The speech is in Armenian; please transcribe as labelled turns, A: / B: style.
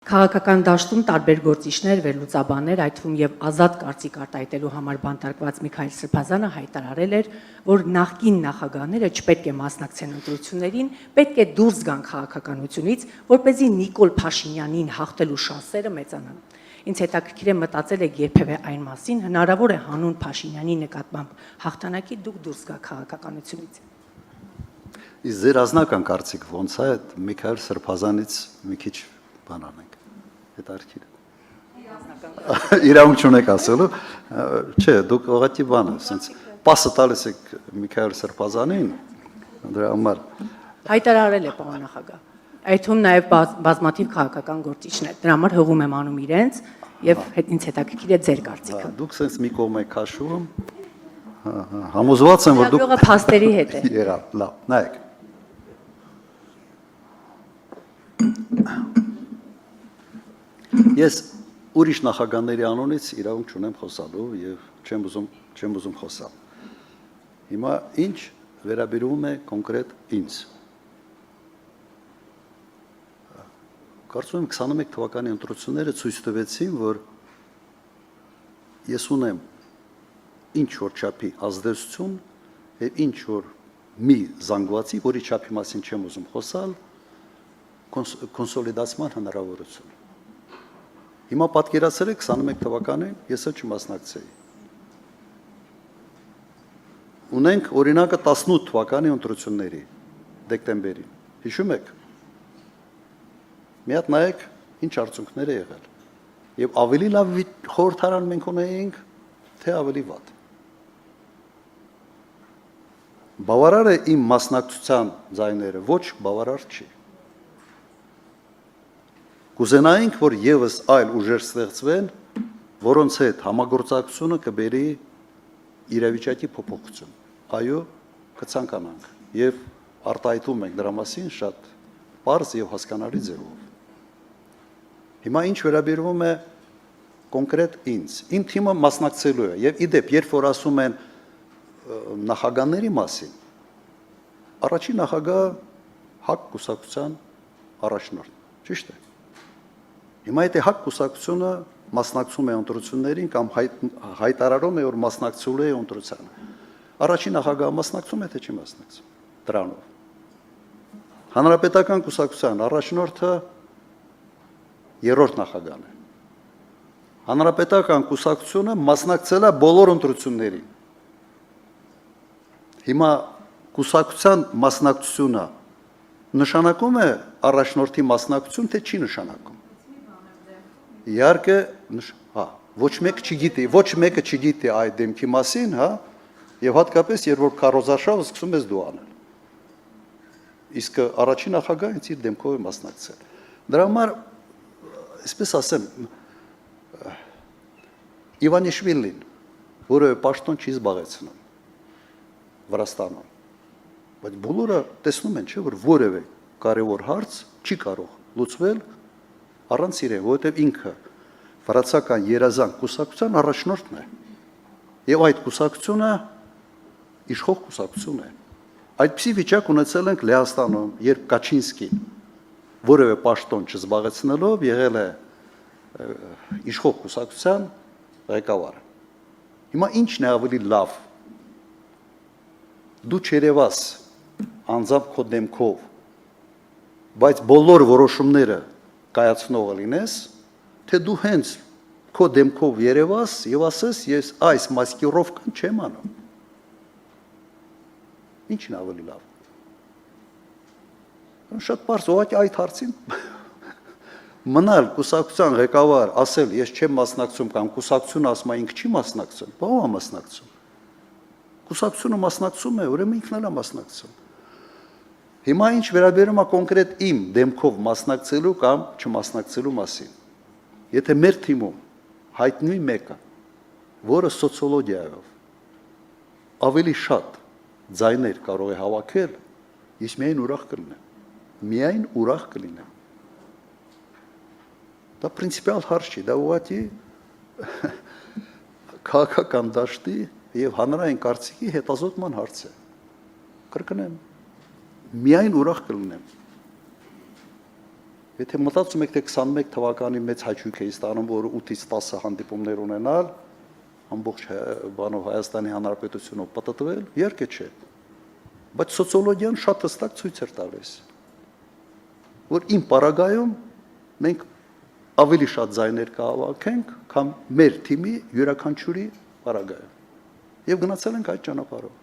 A: Քաղաքական դաշտում տարբեր գործիչներ, վերլուծաբաններ, այդ թվում եւ ազատ կարծիք արտահայտելու համար բանտարկված Միքայել Սրբազանը հայտարարել էր, որ նախկին նախագահները չպետք է մասնակցեն ընտրություններին, պետք է դուրս գան քաղաքականությունից, որպեսզի Նիկոլ Փաշինյանին հաղթելու շանսերը մեծանան։ Ինձ հետաքրքիր է մտածել եք երբևէ այն մասին, հնարավոր է հանուն Փաշինյանի նկատմամբ հաղթանակի դուք դուրս գա քաղաքականությունից։
B: Իսկ ձեր ազնական կարծիք ոնց է Միքայել Սրբազանից մի քիչ բան անենք։ Հետարքիր։ Իրավունք չունեք ասելու, չէ, դուք ուղղակի բանը, ասենց պասը տալիս եք Միքայել Սրբազանին, դրա համար
A: հայտարարել է պարոն նախագահ։ Այդ թվում նաև բազմաթիվ քաղաքական գործիչներ, դրա համար հողում եմ անում իրենց եւ ինձ հետաքրքիր է ձեր կարծիքը։
B: Դուք sense մի կողմ եք քաշում, համոզված եմ, որ դուք
A: Լավը փաստերի հետ է։
B: Եղավ, լավ, նայեք։ Ես ուրիշ նախագահների անունից իրավունք չունեմ խոսալու եւ չեմ ուզում խոսալ։ Հիմա ինչ վերաբերում է կոնկրետ ինձ։ Կարծում եմ 21 թվականի ընտրությունները ցույց տվեցին, որ ես ունեմ ինչ որ չափի ազդեցություն եւ ինչ որ մի զանգվածի, որի չափի մասին չեմ ուզում խոսալ, կոնսոլիդացման հնարավորություն։ Հիմա պատկերացրեք 21 թվականին ես չմասնակցեի։ Ունենք օրինակը 18 թվականի ընտրությունների դեկտեմբերին։ Հիշում եք։ Մի հատ նայեք ինչ արդյունքներ է եղել։ Եվ ավելի լավ խորհրդարան մենք ունեինք, թե ավելի վատ։ Բավարար է իմ մասնակցության ձայները, ոչ բավարար չի։ Կուզենայինք, որ եւս այլ ուժեր ստեղծվեն, որոնց հետ համագործակցությունը կբերի իրավիճակի փոփոխություն։ Այո, կցանկանանք եւ արտահայտում ենք դրա մասին շատ պարզ եւ հասկանալի ձևով։ Հիմա ինչ վերաբերվում է կոնկրետ ինձ, իմ թիմը մասնակցելու է եւ իդեպ, երբ որ ասում են նախագահների մասին, առաջին նախագահը ՀԱԿ կուսակցության առաջնորդ, ճիշտ է։ Հիմա եթե ՀԱԿ կուսակցությունը մասնակցում է ընտրություններին կամ հայտարարում է, որ մասնակցելու է ընտրությանը, առաջին նախագահը մասնակցում է, թե չի մասնակցում դրանով։ Հանրապետական կուսակցության առաջնորդը երրորդ նախագահն է։ Հանրապետական կուսակցությունը մասնակցել է բոլոր ընտրություններին։ Հիմա կուսակցության մասնակցությունը նշանակում է առաջնորդի մասնակցություն, թե չի նշանակում։ Իհարկե, ոչ մեկը չգիտի այդ դեմքի մասին, հա, եւ հատկապես երբ որ քարոզարշավը սկսում ես դու անել։ Իսկ առաջին նախագահը ինձ իր դեմքով է մասնակցել։ Դրա համար, այսպես ասեմ, Իվանիշվիլին, որը պաշտոն չի զբաղեցնում Վրաստանում, բայց բոլորը տեսնում են, չէ, որ որևէ կարևոր հարց չի կարող լուծվել առանց իրեն, որովհետև ինքը վրացական երազանք կուսակցության առաջնորդն է։ Եվ այդ կուսակցությունը իշխող կուսակցություն է։ Այդպիսի վիճակ ունեցել ենք Լեհաստանում, երբ Կաչինսկին որևէ պաշտոն չզբաղեցնելով եղել է իշխող կուսակցության ղեկավարը։ Հիմա ինչն է ավելի լավ։ Դու չերևաս անձամբ քո դեմքով, բայց բոլոր որոշումները կայացնողը լինես, թե դու հենց քո դեմքով երևաս եւ ասես ես այս մասկիրովկան չեմ անում։ Ինչն ավելի լավ։ Շատ պարզ, ուղղակի այդ հարցին մնալ կուսակցության ղեկավար, ասել ես չեմ մասնակցում կամ կուսակցությունը ասում է ինքը չի մասնակցում, ո՞վ է մասնակցում։ Կուսակցությունը մասնակցում է, ուրեմն ինքն էլ է մասնակցում։ Հիմա ինչ վերաբերում է կոնկրետ իմ դեմքով մասնակցելու կամ չմասնակցելու մասին։ Եթե մեր թիմում հայտնվի մեկը, որը սոցիոլոգիայով ավելի շատ ձայներ կարող է հավաքել, ես միայն ուրախ կլինեմ։ Միայն ուրախ կլինեմ։ Դա պրինցիպիալ հարց չի, դա ուղղակի քաղաքական դաշտի եւ հանրային կարծիքի հետազոտման հարց է։ Կրկնեմ, միայն ուրախ կլինեմ։ Եթե մտածում եք, թե 21 թվականի մեծ հաճույք է ստանում, որ 8-ից 10 հանդիպումներ ունենալ, ամբողջ բանով Հայաստանի Հանրապետությունով պատտվել, իհարկե չէ։ Բայց սոցիոլոգիան շատ հստակ ցույց էր տալիս, որ իմ պարագայում մենք ավելի շատ ձայներ կհավաքենք, քան մեր թիմի յուրաքանչյուրի պարագայում։ Եվ գնացել ենք այդ ճանապարհով։